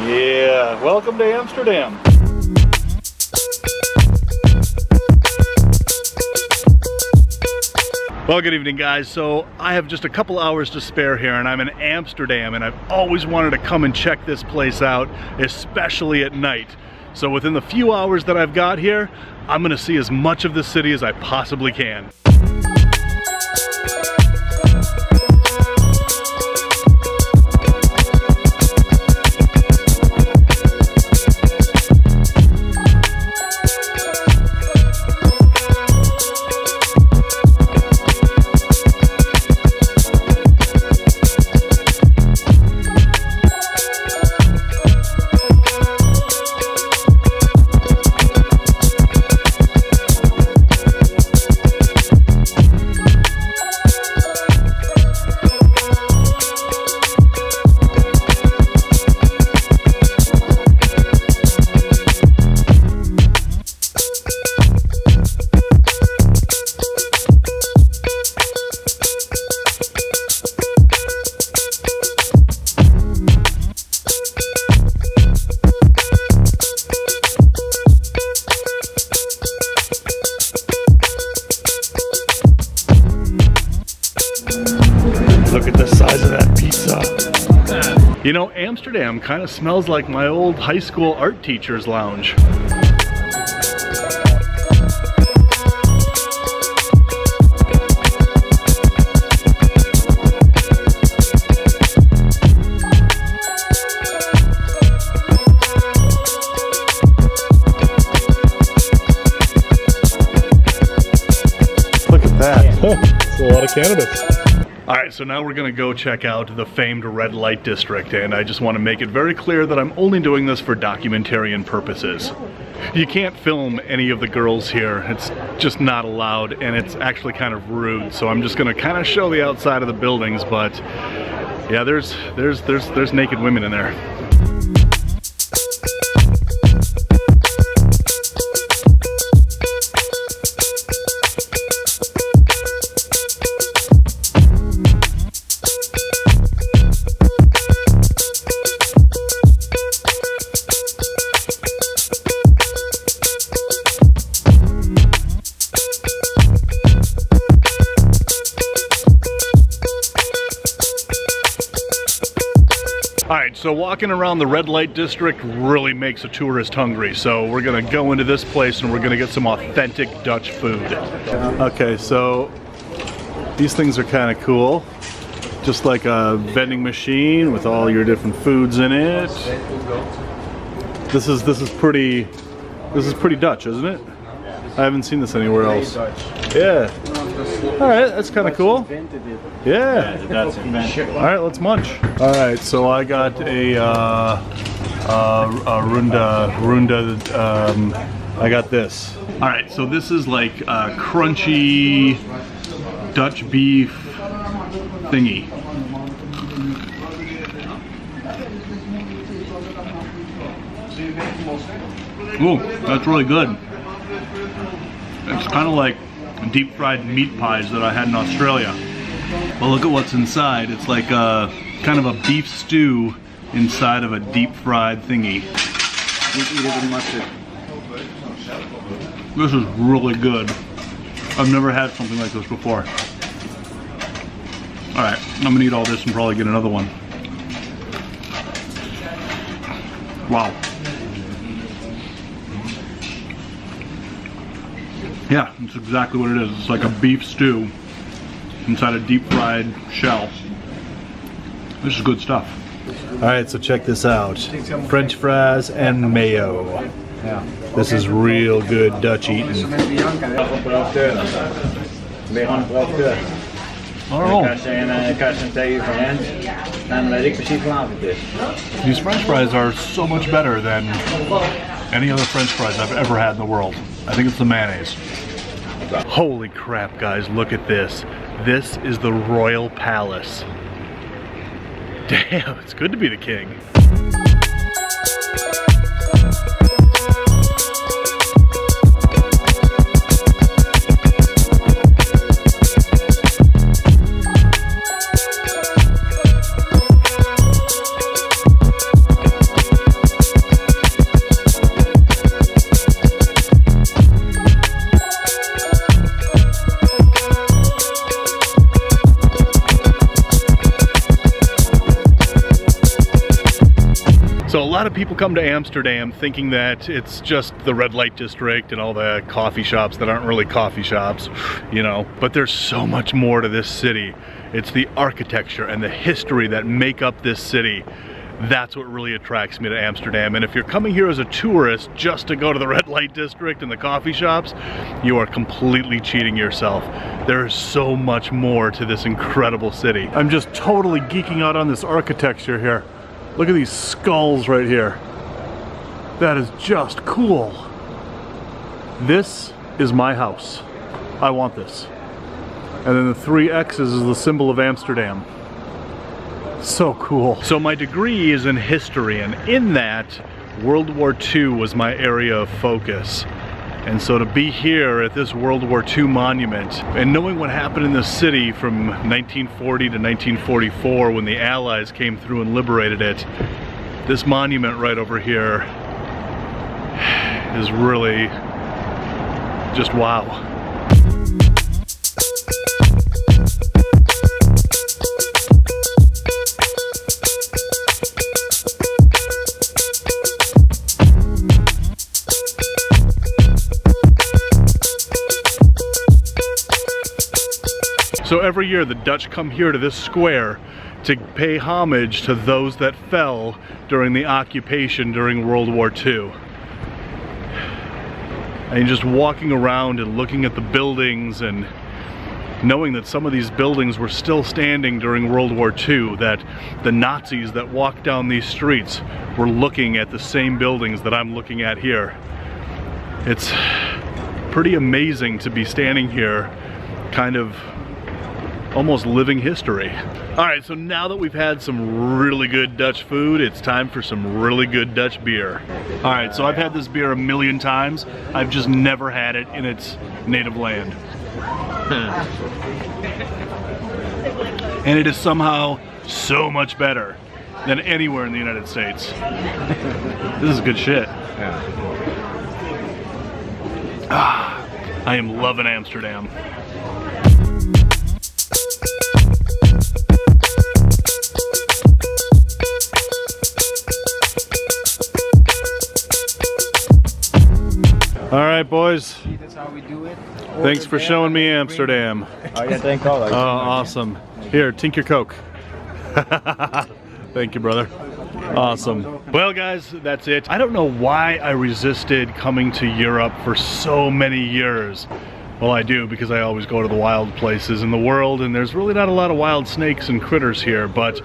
Yeah, welcome to Amsterdam. Well, good evening guys. So I have just a couple hours to spare here and I'm in Amsterdam and I've always wanted to come and check this place out, especially at night. So within the few hours that I've got here, I'm gonna see as much of the city as I possibly can. Look at the size of that pizza. You know, Amsterdam kind of smells like my old high school art teacher's lounge. Look at that. It's a lot of cannabis. Alright, so now we're gonna go check out the famed red light district, and I just want to make it very clear that I'm only doing this for documentarian purposes. You can't film any of the girls here, it's just not allowed, and it's actually kind of rude, so I'm just gonna kind of show the outside of the buildings, but yeah, there's naked women in there. Alright, so walking around the red light district really makes a tourist hungry, so we're gonna go into this place and we're gonna get some authentic Dutch food. Okay, so these things are kind of cool. Just like a vending machine with all your different foods in it. This is pretty Dutch, isn't it? I haven't seen this anywhere else. Yeah. Alright, that's kind of cool. Yeah. Alright, let's munch. Alright, so I got a runda, I got this. Alright, so this is like a crunchy Dutch beef thingy. Ooh, that's really good. It's kind of like deep fried meat pies that I had in Australia. Well, look at what's inside. It's like a kind of a beef stew inside of a deep fried thingy. This is really good. I've never had something like this before. Alright, I'm gonna eat all this and probably get another one. Wow. Yeah, that's exactly what it is. It's like a beef stew inside a deep fried shell. This is good stuff. Alright, so check this out. French fries and mayo. This is real good Dutch eating. I don't know. These French fries are so much better than any other French fries I've ever had in the world. I think it's the mayonnaise. Holy crap, guys, look at this. This is the Royal Palace. Damn, it's good to be the king. So a lot of people come to Amsterdam thinking that it's just the red light district and all the coffee shops that aren't really coffee shops, you know, but there's so much more to this city. It's the architecture and the history that make up this city. That's what really attracts me to Amsterdam. And if you're coming here as a tourist just to go to the red light district and the coffee shops, you are completely cheating yourself. There is so much more to this incredible city. I'm just totally geeking out on this architecture here. Look at these skulls right here. That is just cool. This is my house. I want this. And then the 3 X's is the symbol of Amsterdam. So cool. So my degree is in history, and in that, World War II was my area of focus. And so to be here at this World War II monument, and knowing what happened in this city from 1940 to 1944 when the Allies came through and liberated it, this monument right over here is really just wow. So every year the Dutch come here to this square to pay homage to those that fell during the occupation during World War II. And just walking around and looking at the buildings and knowing that some of these buildings were still standing during World War II, that the Nazis that walked down these streets were looking at the same buildings that I'm looking at here. It's pretty amazing to be standing here kind of almost living history. All right, so now that we've had some really good Dutch food, it's time for some really good Dutch beer. All right, so I've had this beer a million times. I've just never had it in its native land. And it is somehow so much better than anywhere in the United States. This is good shit. Yeah. Ah, I am loving Amsterdam. All right, boys. That's how we do it. Thanks for showing me Amsterdam. Oh, yeah, thank God. Oh, awesome. Here, tink your Coke. Thank you, brother. Awesome. Well, guys, that's it. I don't know why I resisted coming to Europe for so many years. Well, I do, because I always go to the wild places in the world, and there's really not a lot of wild snakes and critters here, but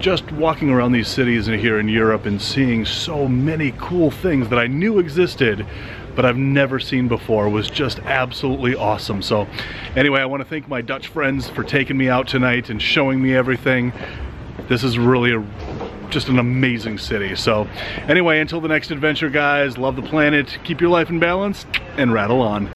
just walking around these cities here in Europe and seeing so many cool things that I knew existed but I've never seen before was just absolutely awesome. So anyway, I want to thank my Dutch friends for taking me out tonight and showing me everything. This is really just an amazing city. So anyway, until the next adventure, guys, love the planet, keep your life in balance, and rattle on.